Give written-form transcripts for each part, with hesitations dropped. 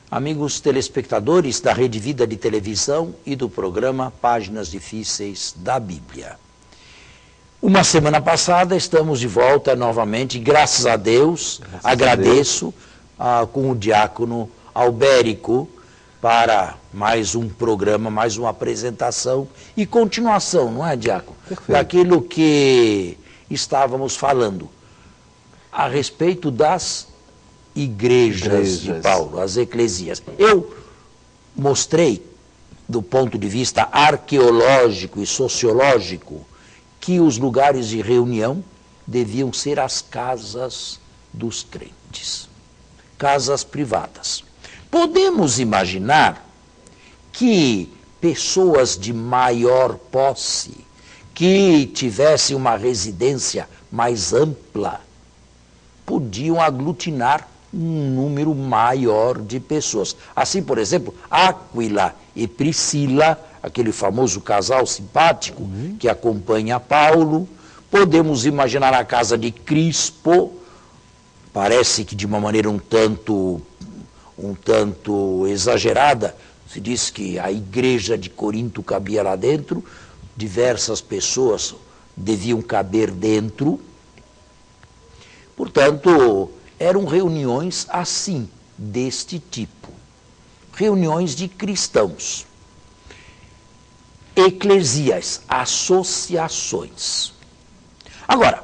Amigos telespectadores da Rede Vida de Televisão e do programa Páginas Difíceis da Bíblia. Uma semana passada estamos de volta novamente, graças a Deus, agradeço com o diácono Albérico para mais um programa, mais uma apresentação e continuação, não é, diácono? Perfeito. Daquilo que estávamos falando a respeito das igrejas de Paulo, as eclesias. Eu mostrei, do ponto de vista arqueológico e sociológico, que os lugares de reunião deviam ser as casas dos crentes, casas privadas. Podemos imaginar que pessoas de maior posse, que tivessem uma residência mais ampla, podiam aglutinar um número maior de pessoas. Assim, por exemplo, Áquila e Priscila, aquele famoso casal simpático que acompanha Paulo. Podemos imaginar a casa de Crispo, parece que de uma maneira um tanto exagerada, se diz que a igreja de Corinto cabia lá dentro, diversas pessoas deviam caber dentro. Portanto, eram reuniões assim, deste tipo. Reuniões de cristãos. Eclesias, associações. Agora,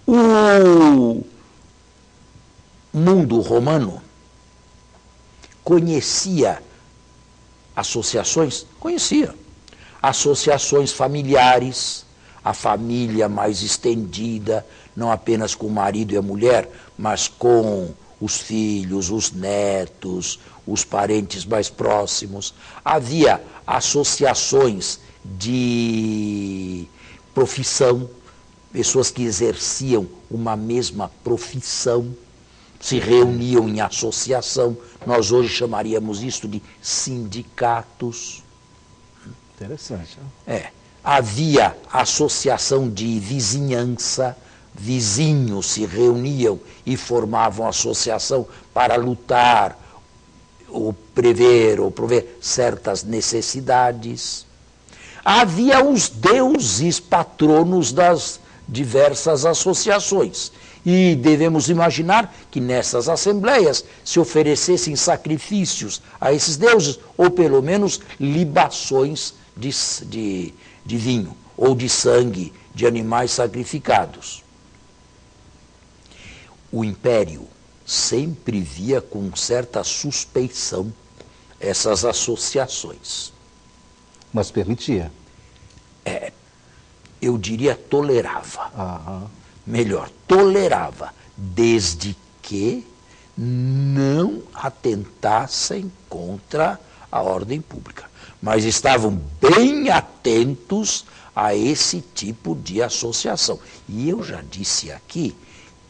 o mundo romano conhecia associações? Conhecia. Associações familiares, a família mais estendida, não apenas com o marido e a mulher, mas com os filhos, os netos, os parentes mais próximos. Havia associações de profissão, pessoas que exerciam uma mesma profissão, se reuniam em associação. Nós hoje chamaríamos isto de sindicatos. Interessante. Havia associação de vizinhança, vizinhos se reuniam e formavam associação para lutar ou prover certas necessidades. Havia os deuses patronos das diversas associações. E devemos imaginar que nessas assembleias se oferecessem sacrifícios a esses deuses, ou pelo menos libações de vinho ou de sangue de animais sacrificados. O império sempre via com certa suspeição essas associações. Mas permitia? Eu diria tolerava. Melhor, tolerava, desde que não atentassem contra a ordem pública. Mas estavam bem atentos a esse tipo de associação. E eu já disse aqui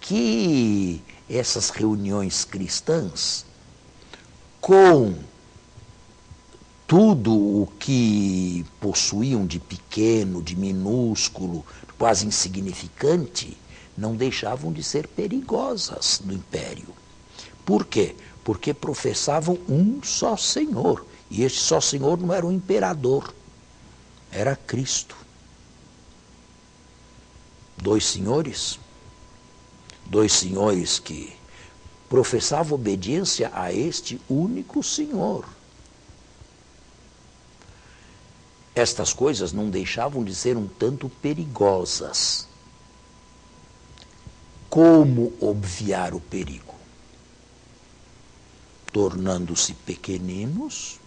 que essas reuniões cristãs, com tudo o que possuíam de pequeno, de minúsculo, quase insignificante, não deixavam de ser perigosas no império. Por quê? Porque professavam um só Senhor. E este só Senhor não era o imperador, era Cristo. Dois senhores que professavam obediência a este único Senhor. Estas coisas não deixavam de ser um tanto perigosas. Como obviar o perigo? Tornando-se pequeninos,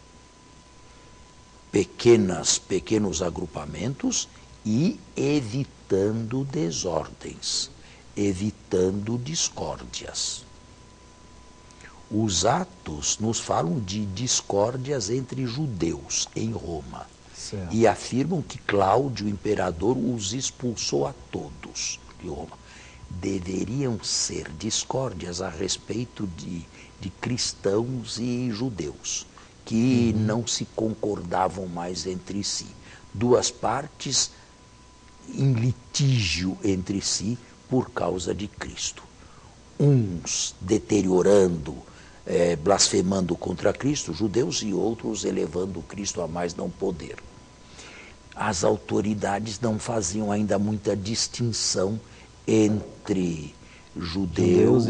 pequenos agrupamentos e evitando desordens, evitando discórdias. Os Atos nos falam de discórdias entre judeus em Roma. Certo. E afirmam que Cláudio, o imperador, os expulsou a todos de Roma. Deveriam ser discórdias a respeito de cristãos e judeus, que não se concordavam mais entre si. Duas partes em litígio entre si por causa de Cristo. Uns deteriorando blasfemando contra Cristo, judeus, e outros elevando Cristo a mais não poder. As autoridades não faziam ainda muita distinção entre judeus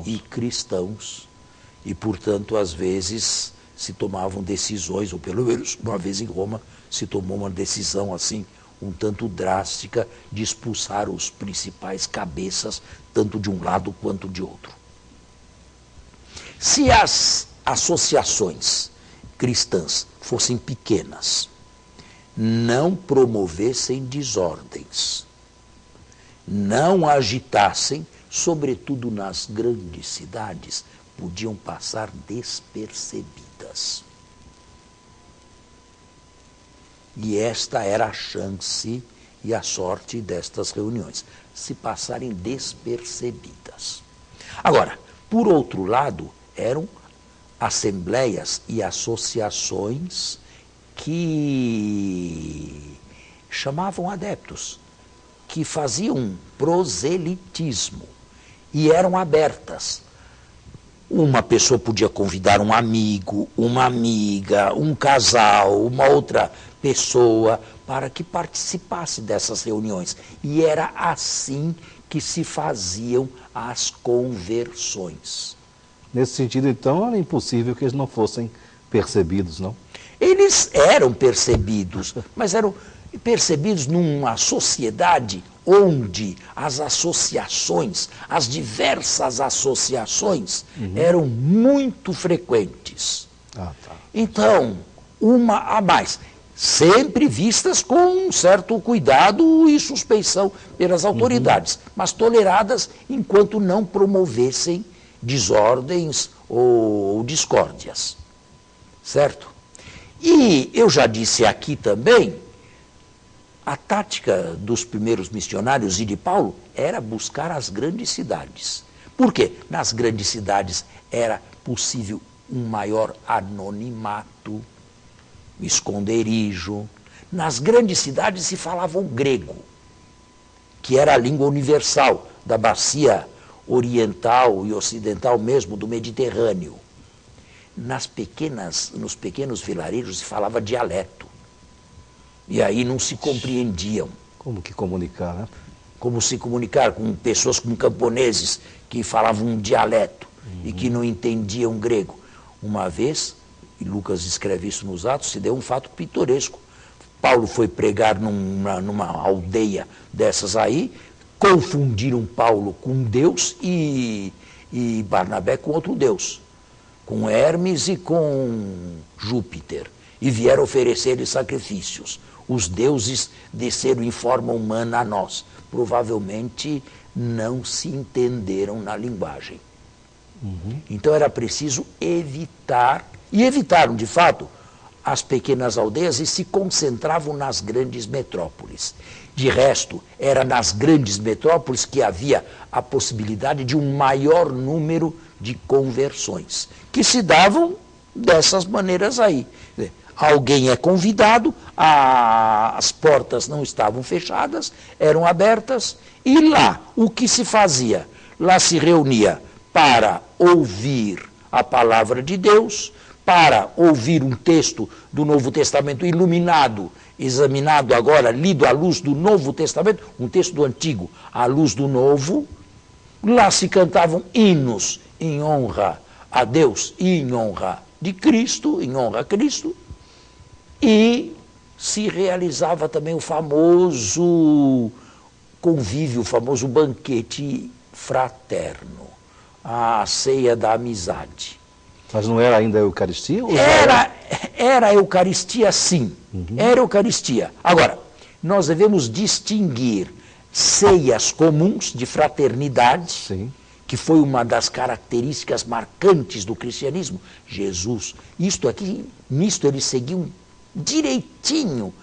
e cristãos. E, portanto, às vezes se tomavam decisões, ou pelo menos uma vez em Roma se tomou uma decisão assim, um tanto drástica, de expulsar os principais cabeças, tanto de um lado quanto de outro. Se as associações cristãs fossem pequenas, não promovessem desordens, não agitassem, sobretudo nas grandes cidades, podiam passar despercebidas. E esta era a chance e a sorte destas reuniões, se passarem despercebidas. Agora, por outro lado, eram assembleias e associações que chamavam adeptos, que faziam proselitismo e eram abertas. Uma pessoa podia convidar um amigo, uma amiga, um casal, uma outra pessoa para que participasse dessas reuniões. E era assim que se faziam as conversões. Nesse sentido, então, era impossível que eles não fossem percebidos, não? Eles eram percebidos, mas eram percebidos numa sociedade onde as associações, as diversas associações, eram muito frequentes. Ah, tá. Então, uma a mais, sempre vistas com um certo cuidado e suspeição pelas autoridades, mas toleradas enquanto não promovessem desordens ou discórdias. Certo? E eu já disse aqui também, a tática dos primeiros missionários e de Paulo era buscar as grandes cidades. Por quê? Nas grandes cidades era possível um maior anonimato, esconderijo. Nas grandes cidades se falava o grego, que era a língua universal da bacia oriental e ocidental mesmo do Mediterrâneo. Nos pequenos vilarejos se falava dialeto. E aí não se compreendiam. Como que comunicar, né? Como se comunicar com pessoas, com camponeses que falavam um dialeto e que não entendiam grego. Uma vez, e Lucas escreve isso nos Atos, se deu um fato pitoresco. Paulo foi pregar numa aldeia dessas aí, confundiram Paulo com Deus e Barnabé com outro Deus, com Hermes e com Júpiter, e vieram oferecer-lhe sacrifícios. Os deuses desceram em forma humana a nós. Provavelmente não se entenderam na linguagem. Então era preciso evitar, e evitaram de fato, as pequenas aldeias e se concentravam nas grandes metrópoles. De resto, era nas grandes metrópoles que havia a possibilidade de um maior número de conversões, que se davam dessas maneiras aí. Alguém é convidado, as portas não estavam fechadas, eram abertas, e lá o que se fazia? Lá se reunia para ouvir a palavra de Deus, para ouvir um texto do Novo Testamento iluminado, examinado agora, lido à luz do Novo Testamento, um texto do Antigo à luz do Novo. Lá se cantavam hinos em honra a Deus e em honra de Cristo, em honra a Cristo, e se realizava também o famoso convívio, o famoso banquete fraterno, a ceia da amizade. Mas não era ainda a Eucaristia? Ou era a Eucaristia, sim. Era a Eucaristia. Agora, nós devemos distinguir ceias comuns de fraternidade, sim, que foi uma das características marcantes do cristianismo. Jesus, nisto ele seguiu direitinho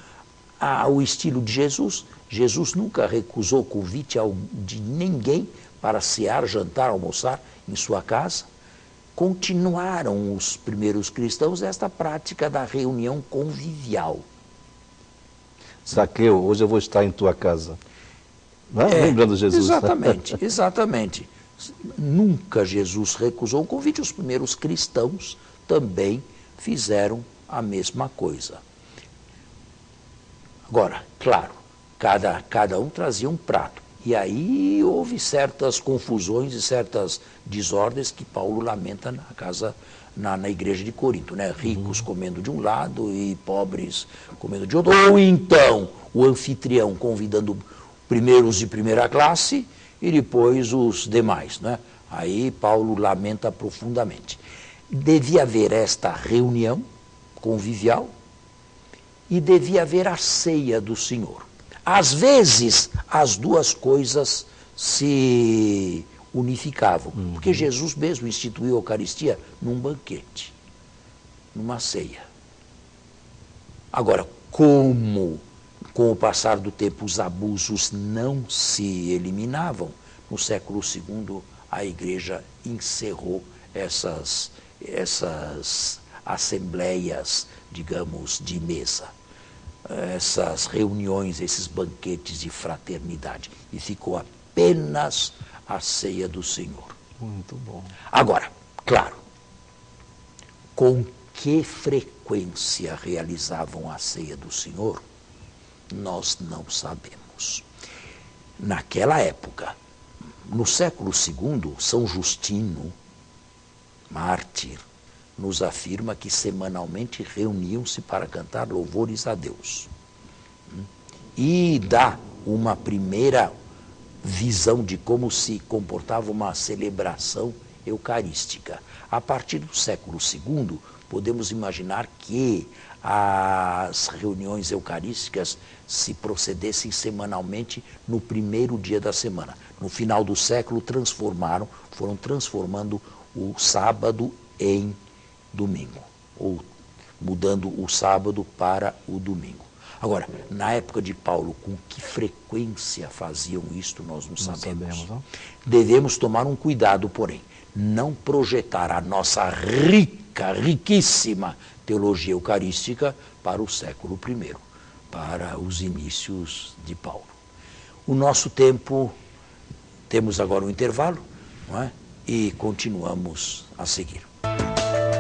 ao estilo de Jesus. Jesus nunca recusou convite de ninguém para cear, jantar, almoçar em sua casa. Continuaram os primeiros cristãos esta prática da reunião convivial. Zaqueu, hoje eu vou estar em tua casa. Lembrando Jesus. Exatamente, exatamente. Nunca Jesus recusou um convite, os primeiros cristãos também fizeram a mesma coisa. Agora, claro, cada um trazia um prato. E aí houve certas confusões e certas desordens que Paulo lamenta na igreja de Corinto, né? Ricos comendo de um lado e pobres comendo de outro. Ou então o anfitrião convidando primeiro os de primeira classe e depois os demais, né? Aí Paulo lamenta profundamente. Devia haver esta reunião convivial e devia haver a ceia do Senhor. Às vezes, as duas coisas se unificavam, porque Jesus mesmo instituiu a Eucaristia num banquete, numa ceia. Agora, como com o passar do tempo os abusos não se eliminavam, no século II a Igreja encerrou essas assembleias, digamos, de mesa, essas reuniões, esses banquetes de fraternidade, e ficou apenas a ceia do Senhor. Muito bom. Agora, claro, com que frequência realizavam a ceia do Senhor, nós não sabemos. Naquela época, no século II, São Justino, mártir, nos afirma que semanalmente reuniam-se para cantar louvores a Deus. E dá uma primeira visão de como se comportava uma celebração eucarística. A partir do século II, podemos imaginar que as reuniões eucarísticas se procedessem semanalmente no primeiro dia da semana. No final do século foram transformando o sábado em domingo, ou mudando o sábado para o domingo. Agora, na época de Paulo, com que frequência faziam isto, nós não sabemos. Não? Devemos tomar um cuidado, porém, não projetar a nossa riquíssima teologia eucarística para o século I, para os inícios de Paulo. O nosso tempo, temos agora um intervalo, não é? E continuamos a seguir.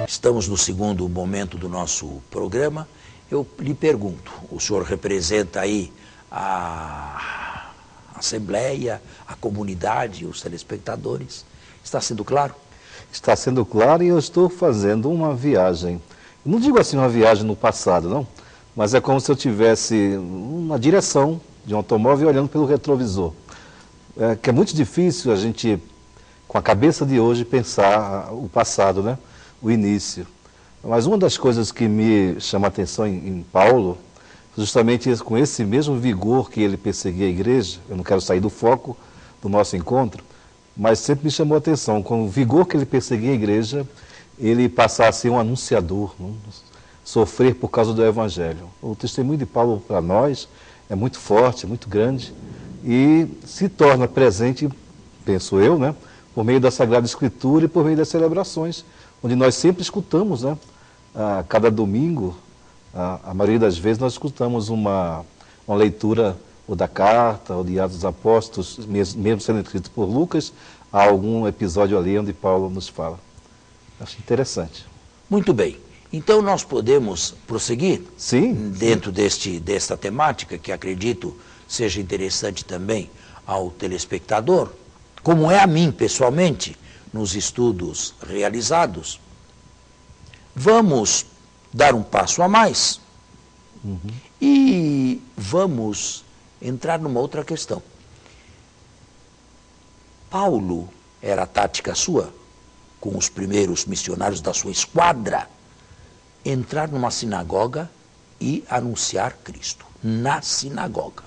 Estamos no segundo momento do nosso programa. Eu lhe pergunto, o senhor representa aí a Assembleia, a comunidade, os telespectadores. Está sendo claro? Está sendo claro, e eu estou fazendo uma viagem. Não digo assim uma viagem no passado, não, mas é como se eu tivesse uma direção de um automóvel olhando pelo retrovisor. Que é muito difícil a gente, com a cabeça de hoje, pensar o passado, né? O início. Mas uma das coisas que me chama a atenção em Paulo, justamente com esse mesmo vigor que ele perseguia a igreja, eu não quero sair do foco do nosso encontro, mas sempre me chamou a atenção, com o vigor que ele perseguia a igreja, ele passar a ser um anunciador, não? Sofrer por causa do Evangelho. O testemunho de Paulo para nós é muito forte, é muito grande, e se torna presente, penso eu, né, por meio da Sagrada Escritura e por meio das celebrações, onde nós sempre escutamos, né, a cada domingo, a maioria das vezes nós escutamos uma leitura ou da carta, ou de Atos dos Apóstolos, mesmo sendo escrito por Lucas, há algum episódio ali onde Paulo nos fala. Acho interessante. Muito bem. Então nós podemos prosseguir? Sim. Dentro desta temática, que acredito seja interessante também ao telespectador, como é a mim pessoalmente, nos estudos realizados. Vamos dar um passo a mais e vamos entrar numa outra questão. Paulo, era a tática sua, com os primeiros missionários da sua esquadra, entrar numa sinagoga e anunciar Cristo, na sinagoga.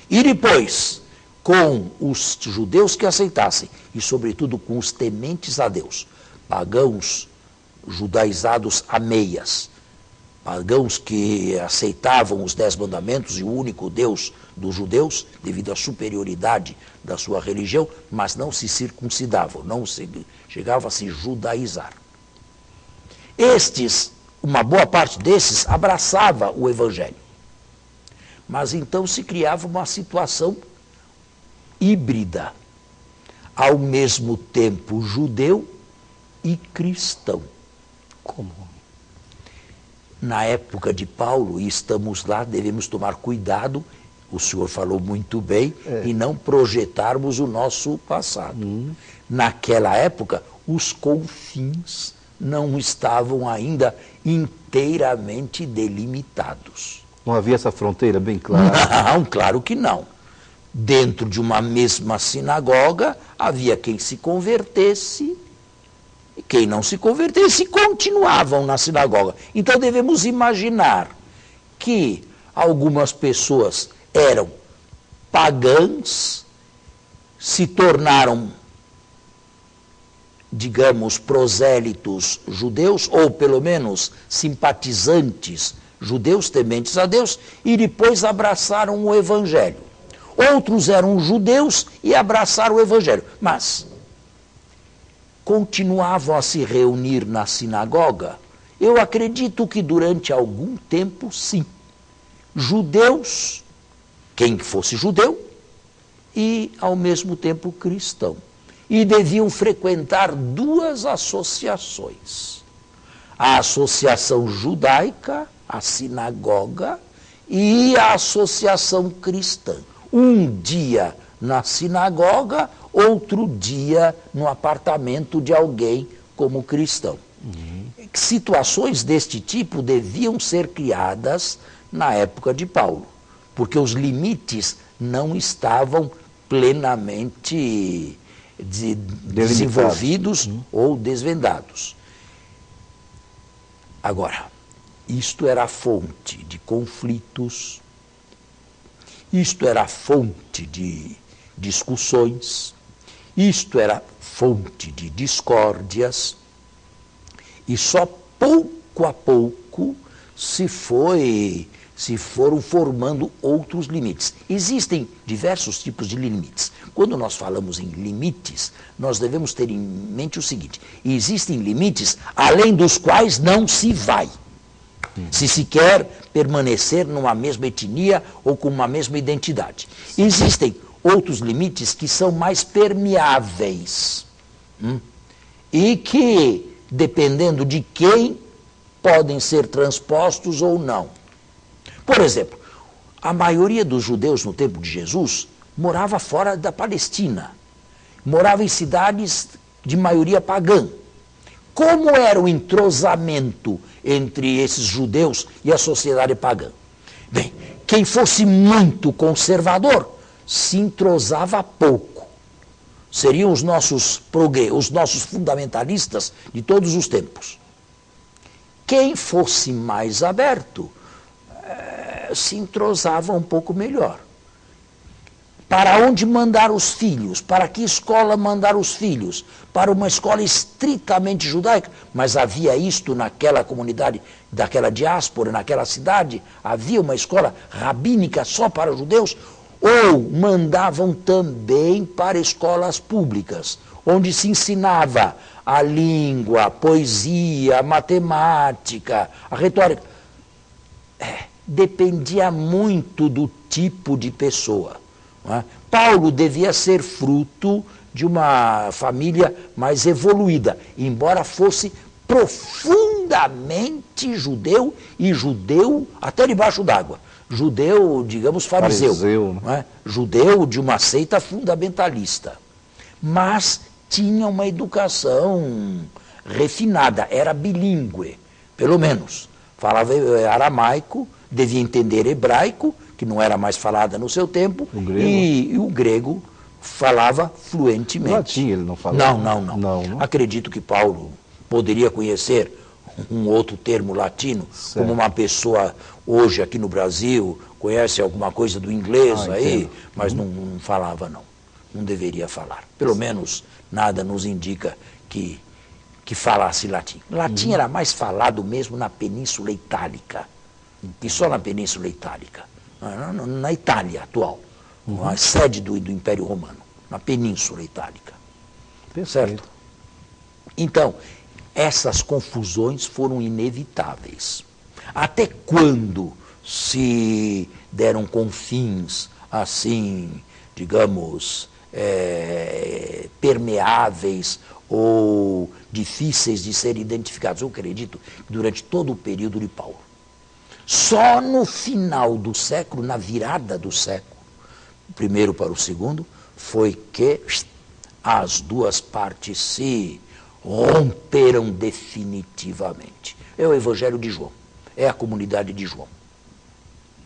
E depois, com os judeus que aceitassem, e sobretudo com os tementes a Deus, pagãos judaizados a meias, pagãos que aceitavam os 10 mandamentos e o único Deus dos judeus, devido à superioridade da sua religião, mas não se circuncidavam, chegavam a se judaizar. Estes, uma boa parte desses, abraçava o Evangelho. Mas então se criava uma situação híbrida. ao mesmo tempo judeu e cristão. Como? Na época de Paulo, e estamos lá, devemos tomar cuidado, o senhor falou muito bem, e não projetarmos o nosso passado. Naquela época, os confins não estavam ainda inteiramente delimitados. Não havia essa fronteira bem clara? Não, claro que não. Dentro de uma mesma sinagoga, havia quem se convertesse e quem não se convertesse continuavam na sinagoga. Então devemos imaginar que algumas pessoas eram pagãs, se tornaram, digamos, prosélitos judeus, ou pelo menos simpatizantes judeus, tementes a Deus, e depois abraçaram o Evangelho. Outros eram judeus e abraçaram o Evangelho, mas continuavam a se reunir na sinagoga. Eu acredito que durante algum tempo, sim. Judeus, quem fosse judeu, e ao mesmo tempo cristão. E deviam frequentar duas associações. A associação judaica, a sinagoga, e a associação cristã. Um dia na sinagoga, outro dia no apartamento de alguém como cristão. Situações deste tipo deviam ser criadas na época de Paulo, porque os limites não estavam plenamente desenvolvidos ou desvendados. Agora, isto era a fonte de conflitos, isto era a fonte de discussões, isto era fonte de discórdias, e só pouco a pouco se foram formando outros limites. Existem diversos tipos de limites. Quando nós falamos em limites, nós devemos ter em mente o seguinte: existem limites além dos quais não se vai. Se quer permanecer numa mesma etnia ou com uma mesma identidade. Existem outros limites que são mais permeáveis e que, dependendo de quem, podem ser transpostos ou não. Por exemplo, a maioria dos judeus no tempo de Jesus morava fora da Palestina, morava em cidades de maioria pagã. Como era o entrosamento entre esses judeus e a sociedade pagã? Bem, quem fosse muito conservador se entrosava pouco. Seriam os nossos fundamentalistas de todos os tempos. Quem fosse mais aberto se entrosava um pouco melhor. Para onde mandar os filhos? Para que escola mandar os filhos? Para uma escola estritamente judaica? Mas havia isto naquela comunidade, daquela diáspora, naquela cidade? Havia uma escola rabínica só para judeus? Ou mandavam também para escolas públicas, onde se ensinava a língua, a poesia, a matemática, a retórica? Dependia muito do tipo de pessoa. Paulo devia ser fruto de uma família mais evoluída, embora fosse profundamente judeu, e judeu até debaixo d'água. Judeu, digamos, fariseu, né? Judeu de uma seita fundamentalista. Mas tinha uma educação refinada, era bilíngue, pelo menos. Falava aramaico, devia entender hebraico, que não era mais falada no seu tempo, e o grego falava fluentemente. O latim ele não falava? Não. Acredito que Paulo poderia conhecer um outro termo latino, como uma pessoa hoje aqui no Brasil conhece alguma coisa do inglês aí, mas não falava não. Não deveria falar. Pelo menos nada nos indica que falasse latim. Latim era mais falado mesmo na Península Itálica, e só na Península Itálica. Na Itália atual, a sede do Império Romano, na Península Itálica. Certo? Então, essas confusões foram inevitáveis. Até quando se deram confins, assim, digamos, permeáveis ou difíceis de serem identificados. Eu acredito que durante todo o período de Paulo, só no final do século, na virada do século, o primeiro para o segundo, foi que as duas partes se romperam definitivamente. É o Evangelho de João, é a comunidade de João.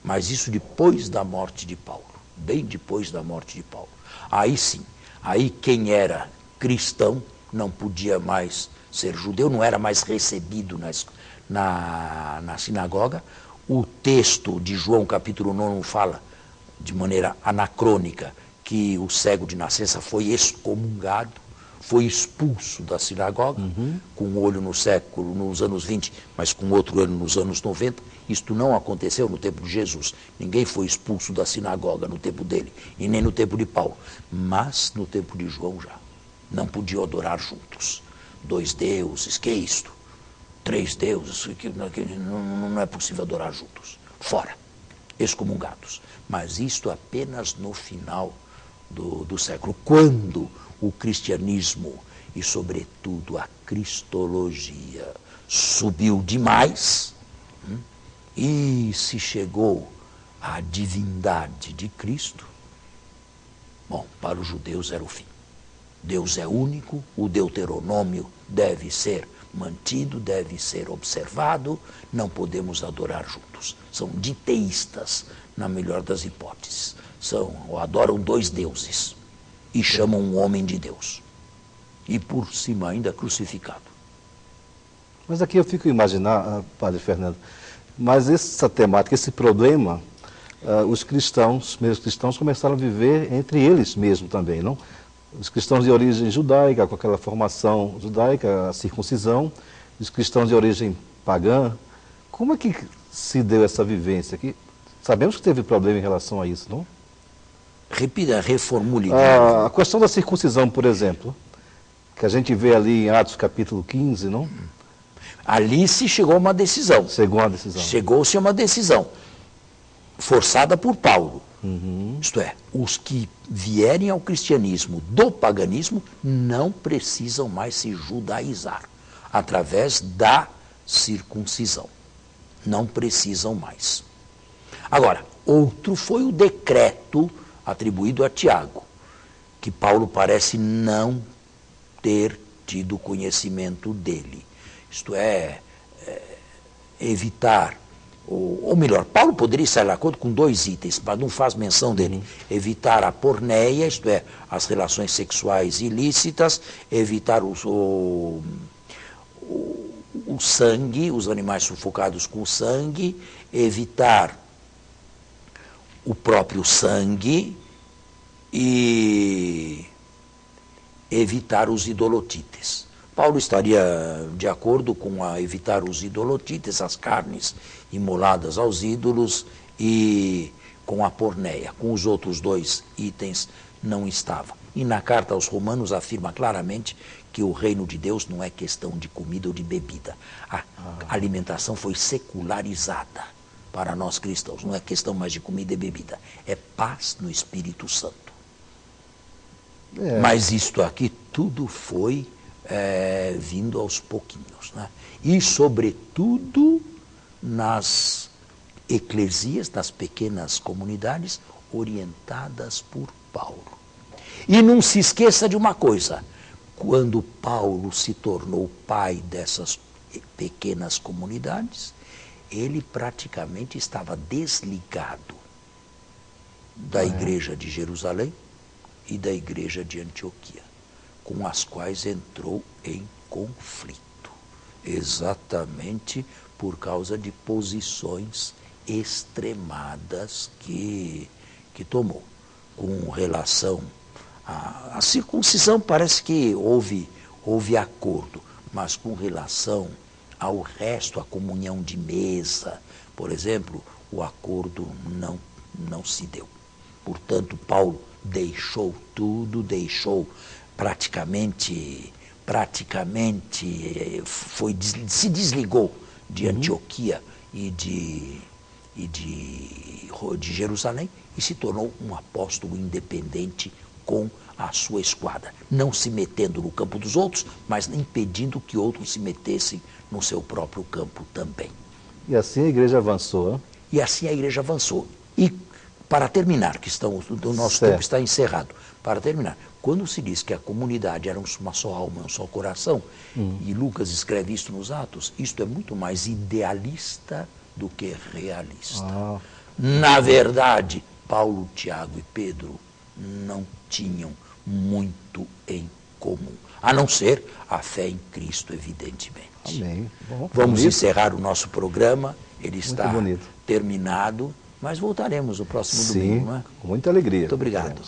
Mas isso depois da morte de Paulo, bem depois da morte de Paulo. Aí sim, aí quem era cristão não podia mais ser judeu, não era mais recebido na sinagoga. O texto de João, capítulo 9, fala de maneira anacrônica que o cego de nascença foi excomungado, foi expulso da sinagoga, com um olho no século, nos anos 20, mas com outro olho nos anos 90. Isto não aconteceu no tempo de Jesus. Ninguém foi expulso da sinagoga no tempo dele, e nem no tempo de Paulo. Mas no tempo de João já. Não podiam adorar juntos. 2 deuses, que é isto? 3 deuses, que não é possível adorar juntos. Fora, excomungados. Mas isto apenas no final do século, quando o cristianismo e, sobretudo, a cristologia subiu demais e se chegou à divindade de Cristo. Bom, para os judeus era o fim. Deus é único, o Deuteronômio deve ser mantido, deve ser observado, não podemos adorar juntos. São diteístas, na melhor das hipóteses. Adoram 2 deuses e chamam um homem de Deus. E por cima ainda crucificado. Mas aqui eu fico a imaginar, Padre Fernando, mas essa temática, esse problema, os cristãos, mesmo cristãos, começaram a viver entre eles mesmos também, não? Os cristãos de origem judaica, com aquela formação judaica, a circuncisão, os cristãos de origem pagã. Como é que se deu essa vivência aqui? Sabemos que teve problema em relação a isso, não? Repita, reformule. A questão da circuncisão, por exemplo, que a gente vê ali em Atos capítulo 15, não? Ali se chegou a uma decisão. Chegou a uma decisão. Chegou-se a uma decisão, forçada por Paulo. Isto é, os que vierem ao cristianismo do paganismo não precisam mais se judaizar através da circuncisão. Não precisam mais. Agora, outro foi o decreto atribuído a Tiago, que Paulo parece não ter tido conhecimento dele. Isto é, evitar, ou melhor, Paulo poderia estar de acordo com 2 itens, mas não faz menção dele. Evitar a porneia, isto é, as relações sexuais ilícitas, evitar o sangue, os animais sufocados com sangue, evitar o próprio sangue e evitar os idolotites. Paulo estaria de acordo com evitar os idolotites, as carnes imoladas aos ídolos, e com a porneia. Com os outros 2 itens não estava. E na carta aos Romanos afirma claramente que o reino de Deus não é questão de comida ou de bebida. A alimentação foi secularizada para nós cristãos. Não é questão mais de comida e bebida. É paz no Espírito Santo. Mas isto aqui tudo foi vindo aos pouquinhos, né? E, sobretudo, nas eclesias, nas pequenas comunidades, orientadas por Paulo. E não se esqueça de uma coisa: quando Paulo se tornou pai dessas pequenas comunidades, ele praticamente estava desligado da igreja de Jerusalém e da igreja de Antioquia, com as quais entrou em conflito, exatamente por causa de posições extremadas que tomou. Com relação à circuncisão, parece que houve acordo, mas com relação ao resto, a comunhão de mesa, por exemplo, o acordo não se deu. Portanto, Paulo deixou tudo, se desligou de Antioquia e de Jerusalém e se tornou um apóstolo independente com a sua esquadra, não se metendo no campo dos outros, mas impedindo que outros se metessem no seu próprio campo também. E assim a igreja avançou, hein? E assim a igreja avançou. E, para terminar, que o nosso tempo está encerrado, para terminar, quando se diz que a comunidade era uma só alma, um só coração, e Lucas escreve isso nos Atos, isto é muito mais idealista do que realista. Na verdade, Paulo, Tiago e Pedro não tinham muito em comum, a não ser a fé em Cristo, evidentemente. Amém. Bom, vamos encerrar o nosso programa, ele está bonito. terminado, mas voltaremos no próximo domingo, não é? Com muita alegria. Muito obrigado.